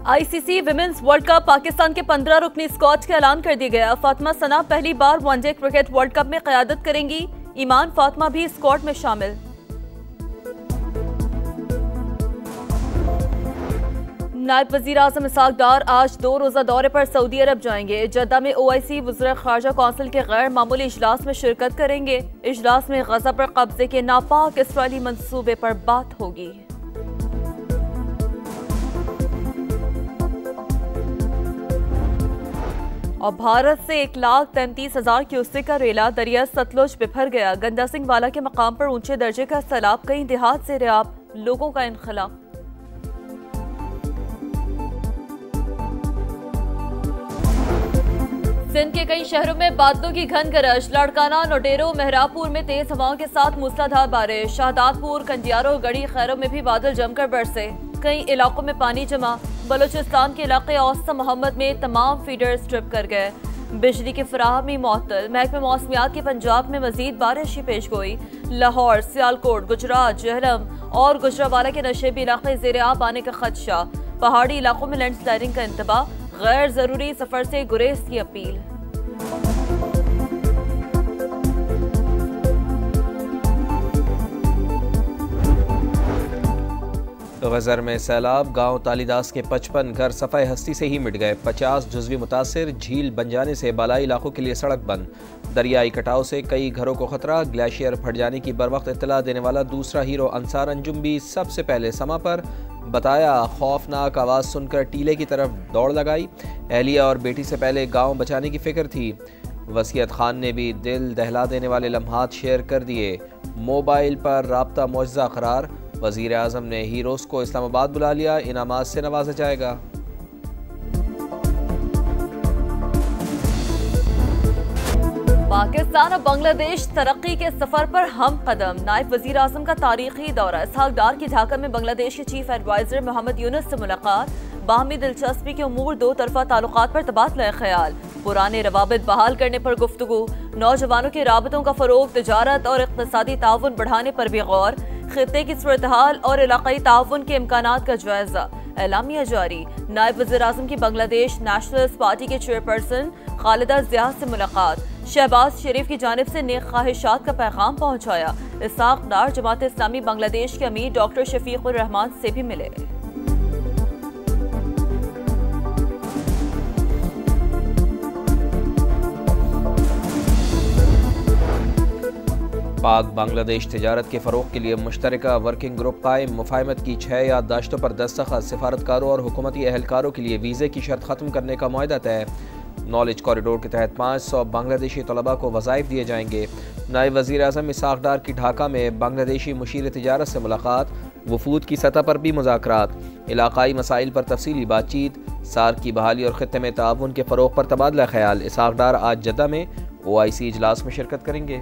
ICC women's world cup Pakistan के 15 रुकनी squad का ऐलान कर दिया गया। फातिमा सना पहली बार वनडे क्रिकेट वर्ल्ड कप में क़यादत करेंगी। ईमान फातिमा भी स्क्वाड में शामिल। नायब वजीर आजम इसाक डार आज 2 रोजा दौरे पर सऊदी अरब जाएंगे। जद्दा में OIC वज़ीर ख़ारजा कौंसिल के गैर मामूली इजलास में शिरकत करेंगे। इजलास में गजा पर कब्जे के नापाक इसराइली मंसूबे पर बात होगी। और भारत से 1,33,000 क्यूसेक का रेला दरिया सतलुज बिफर गया। गंदा सिंह वाला के मकाम पर ऊंचे दर्जे का सैलाब, कई देहात से रियाब, लोगों का इनखला। सिंध के कई शहरों में बादलों की घन गरज। लाड़काना, नोडेरो, मेहरापुर में तेज हवाओं के साथ मूसलाधार बारिश। शाहदादपुर, कंडियारो, गढ़ी खैरों में भी बादल जमकर बरसे। कई इलाकों में पानी जमा। बलूचिस्तान के इलाके औसा मोहम्मद में तमाम फीडर्स ट्रिप कर गए। बिजली की फराहमी मुअत्तल। महकमे मौसमियात के पंजाब में मजीद बारिश की पेश गोई। लाहौर, सियालकोट, गुजरात, जहलम और गुजरावाला के नशेबी इलाके ज़ेर-ए-आब आने का खदशा। पहाड़ी इलाकों में लैंडस्लाइडिंग का इंतबाह। गैर जरूरी सफर से गुरेज की अपील। गजर में सैलाब। गांव तालीदास के 55 घर सफ़ाई हस्ती से ही मिट गए। 50 जुज़वी मुतासिर। झील बन जाने से बालाई इलाकों के लिए सड़क बंद। दरियाई कटाव से कई घरों को खतरा। ग्लेशियर फट जाने की बर वक्त इत्तला देने वाला दूसरा हीरो अंसार अंजुम भी सबसे पहले समा पर। बताया खौफनाक आवाज़ सुनकर टीले की तरफ दौड़ लगाई। एहलिया और बेटी से पहले गाँव बचाने की फिक्र थी। वसीयत खान ने भी दिल दहला देने वाले लम्हात शेयर कर दिए। मोबाइल पर राब्ता मुअज्जा करार। वज़ीर आज़म ने हीरोज़ को इस्लामाबाद बुला लिया। इनामात से नवाजा जाएगा। पाकिस्तान और बांग्लादेश तरक्की के सफर पर हम कदम। नायब वजीर आजम का तारीखी दौरा। इसहाक डार की ढाका में बांग्लादेश के चीफ एडवाइजर मोहम्मद यूनुस से मुलाकात। बाहमी दिलचस्पी के उमूर, दो तरफा ताल्लुकात पर तबादला ख्याल। पुराने रवाबित बहाल करने पर गुफ्तगू। नौजवानों के राबतों का फरोग, तजारत और इक़्तिसादी ताउन बढ़ाने पर भी गौर। खित्ते की सूरत-ए-हाल और इलाकाई ताउन के इम्कानात का जायजा। एलामिया जारी। नायब वज़ीर आज़म की बांग्लादेश नेशनलिस्ट पार्टी के चेयरपर्सन खालिदा ज़िया से मुलाकात। शहबाज शरीफ की जानिब से नेक ख्वाहिशात का पैगाम पहुँचाया। इसहाक डार जमात इस्लामी बांग्लादेश के अमीर डॉक्टर शफीकुर रहमान से भी मिले। पाक बांग्लादेश तिजारत के फ़रोग़ के लिए मुश्तरका वर्किंग ग्रुप कायम। मुफाहमत की 6 याददाश्तों पर दस्तखत। सिफारतकारों और हुकूमती एहलकारों के लिए वीज़े की शर्त ख़त्म करने का मुआहदा तय। नॉलेज कॉरिडोर के तहत 500 बांग्लादेशी तलबा को वज़ाइफ दिए जाएंगे। नायब वज़ीर आज़म इसाक डार की ढाका में बांग्लादेशी मुशीर तिजारत से मुलाकात। वफूद की सतह पर भी मुज़ाकरात। इलाकाई मसाइल पर तफसीली बातचीत। सार्क की बहाली और ख़ित्ते में ताउन के फ़रोग़ पर तबादला ख्याल। इसाक डार आज जद्दा में OIC इजलास में शिरकत करेंगे।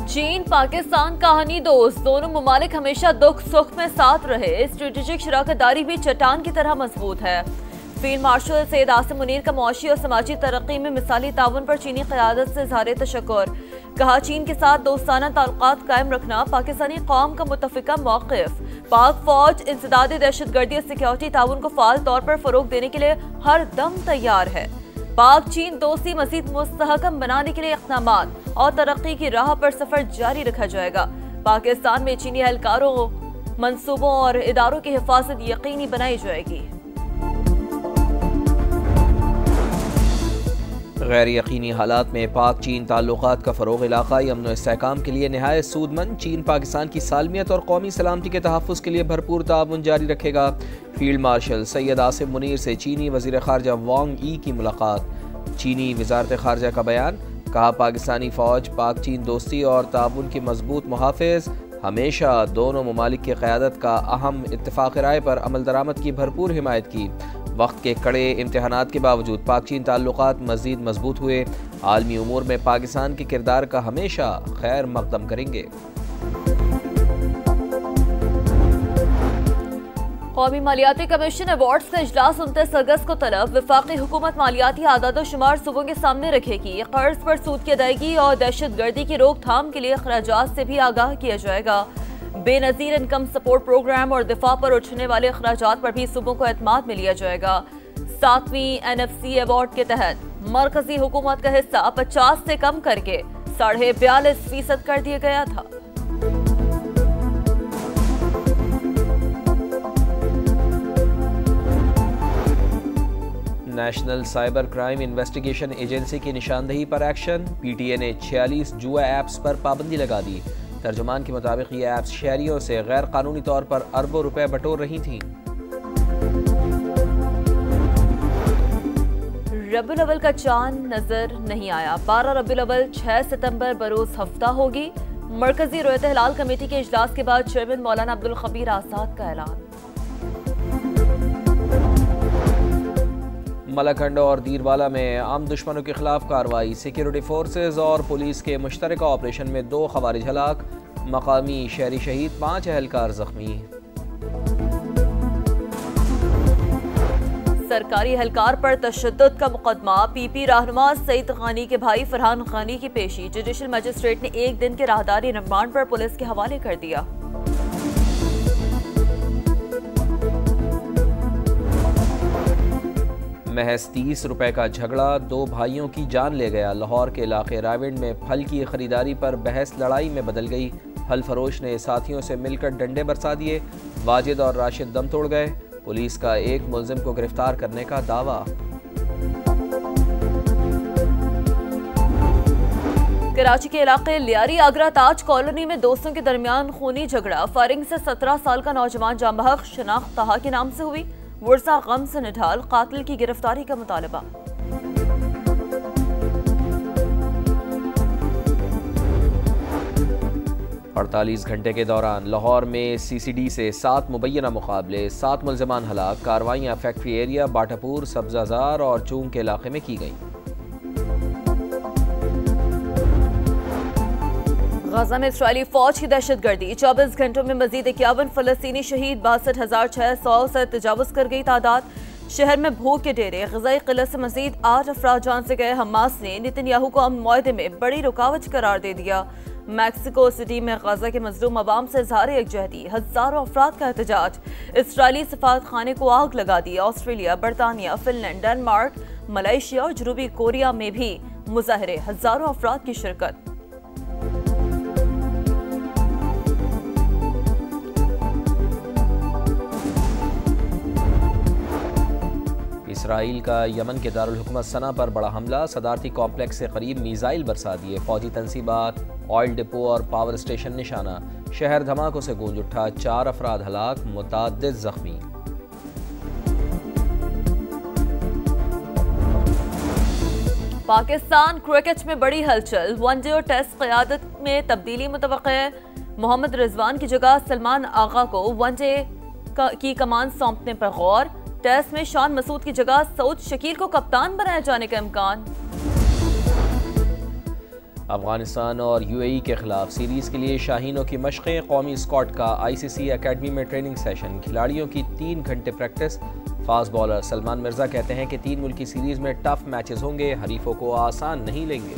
चीन पाकिस्तान कहानी दोस्त। दोनों ममालिक हमेशा दुख सुख में साथ रहे। स्ट्रेटेजिक शराकतदारी भी चट्टान की तरह मजबूत है। फील्ड मार्शल सैयद आसिम मुनीर का मुआशी और समाजी तरक्की में मिसाली ताउन पर चीनी क़यादत से इज़हार तशक्कुर। कहा, चीन के साथ दोस्ताना ताल्लुकात कायम रखना पाकिस्तानी कौम का मुत्तफ़िका मौक़िफ़। पाक फ़ौज इंसदादी दहशतगर्दी और सिक्योरिटी ताउन को फ़ाल तौर पर फ़रोग़ देने के लिए हर दम तैयार है। पाक चीन दोस्ती मज़ीद मुस्तहकम बनाने के लिए इक़दामात और तरक्की की राह पर सफ़र जारी रखा जाएगा। पाकिस्तान में चीनी एहलकारों, मंसूबों और इदारों की हिफाजत यकीनी बनाई जाएगी। गैर यकीनी हालात में पाक चीन ताल्लुकात का फ़रोग़ इलाक़ाई अमन व इस्तेहकाम के लिए नहायत सूदमंद। चीन पाकिस्तान की सालमियत और कौमी सलामती के तहफ़्फ़ुज़ के लिए भरपूर ताउन जारी रखेगा। फील्ड मार्शल सैयद आसिम मुनीर से चीनी वज़ीर ख़ारजा वांग यी की मुलाकात। चीनी वज़ारत ख़ारजा का बयान। कहा, पाकिस्तानी फ़ौज पाक चीन दोस्ती और ताउन की मजबूत मुहाफ़िज़। हमेशा दोनों ममालिक की क़यादत का अहम इत्तफ़ाक़ राय पर अमल दरामद की भरपूर हिमायत की। वक्त के कड़े इम्तहानात के बावजूद पाक चीन ताल्लुकात मज़ीद मजबूत हुए। आलमी उमूर में पाकिस्तान के किरदार का हमेशा खैर मक़दम करेंगे। कौमी मालियाती कमीशन अवार्ड्स का इजलास 29 अगस्त को तलब। वफाकी हुकूमत मालियाती आदाद शुमार सूबों के सामने रखेगी। कर्ज पर सूद की अदायगी और दहशतगर्दी की रोकथाम के लिए अखराजात से भी आगाह किया जाएगा। बेनजीर इनकम सपोर्ट प्रोग्राम और दिफा पर उठने वाले अखराजात पर भी सूबों को एतमाद में लिया जाएगा। 7वीं NFC अवार्ड के तहत मरकजी हुकूमत का हिस्सा 50 से कम करके 42.5% कर दिया गया था। National cyber crime investigation agency की निशानदेही पर एक्शन। PTA ने 46 जुआ ऐप्स पर पाबंदी लगा दी। तर्जुमान के मुताबिक ये ऐप्स शहरियों से गैर कानूनी तौर पर अरबों रुपए बटोर रही थीं। रबीउल अव्वल का चांद नजर नहीं आया। 12 रबीउल अव्वल 6 सितंबर बरोज हफ्ता होगी। मरकजी रोयत हिलाल कमेटी के इजलास के बाद चेयरमैन मौलाना अब्दुल खबीर आजाद का ऐलान। मलखंड और दीरवाला में आम दुश्मनों के खिलाफ कार्रवाई। सिक्योरिटी फोर्सेज और पुलिस के मुश्तरका ऑपरेशन में 2 खवारिज हलाक। मकामी शहरी शहीद, 5 अहलकार जख्मी। सरकारी एहलकार पर तशद्दुद का मुकदमा। PP रहनुमा सईद गानी के भाई फरहान गानी की पेशी। जुडिशल मजिस्ट्रेट ने 1 दिन के राहदारी रिमांड पर पुलिस के हवाले कर दिया। महज 30 रुपए का झगड़ा 2 भाइयों की जान ले गया। लाहौर के इलाके रायविंड में फल की खरीदारी पर बहस लड़ाई में बदल गई। फल फरोश ने साथियों से मिलकर डंडे बरसा दिए। वाजिद और राशिद दम तोड़ गए। पुलिस का एक मुलजिम को गिरफ्तार करने का दावा। कराची के इलाके लियारी आगरा ताज कॉलोनी में दोस्तों के दरमियान खूनी झगड़ा। फायरिंग से 17 साल का नौजवान जाँ बहक शनाख्त तहा के नाम से हुई। वर्षा गम से निढाल, कातिल की गिरफ्तारी का मुतालबा। 48 घंटे के दौरान लाहौर में CCD से 7 मुबैना मुकाबले, 7 मुलजमान हलाक। कार्रवाइयाँ फैक्ट्री एरिया, बाटापुर, सब्जाजार और चूंग के इलाके में की गई। गाजा में इस्राएली फौज की दहशतगर्दी। 24 घंटों में मजीद 51 फलस्तीनी शहीद। 62,600 से तजावुज कर गई तादाद। शहर में भूख के डेरे। ग़िज़ाई क़िल्लत से मजीद 8 अफराद जान से गए। हमास ने नेतन्याहू को अमन मुआहदे में बड़ी रुकावट करार दे दिया। मैक्सिको सिटी में गाजा के मजलूम अवाम से इज़हार यकजहती। हज़ारों अफराद का एहतजाज। इस्राएली सफारत खाने को आग लगा दी। ऑस्ट्रेलिया, बरतानिया, फिनलैंड, डेनमार्क, मलेशिया और जनूबी कोरिया में भी मुजाहरे। हज़ारों अफराद की शिरकत। इसराइल का यमन के दारुल हुकूमत सना पर बड़ा हमला। सदारती कॉम्प्लेक्स से करीब मीज़ाइल बरसा दिए। फौजी तनसीबात, ऑयल डिपो और पावर स्टेशन निशाना। शहर धमाकों से गूंज उठा। 4 अफराद हलाक, मुताद्दिद जख्मी। पाकिस्तान क्रिकेट में बड़ी हलचल। वनडे और टेस्ट क़यादत में तब्दीली मुतवक्किल है। मोहम्मद रिजवान की जगह सलमान आगा को वनडे की कमान सौंपने पर गौर। टेस्ट में शान मसूद की जगह सऊद शकील को कप्तान बनाए जाने का इम्कान। अफगानिस्तान और UAE के खिलाफ सीरीज के लिए शाहीनों की मशक़ें। कौमी स्क्वाड का ICC अकेडमी में ट्रेनिंग सेशन। खिलाड़ियों की 3 घंटे practice. Fast bowler Salman Mirza कहते हैं कि 3 मुल्की सीरीज में टफ मैचेस होंगे, हरीफों को आसान नहीं लेंगे।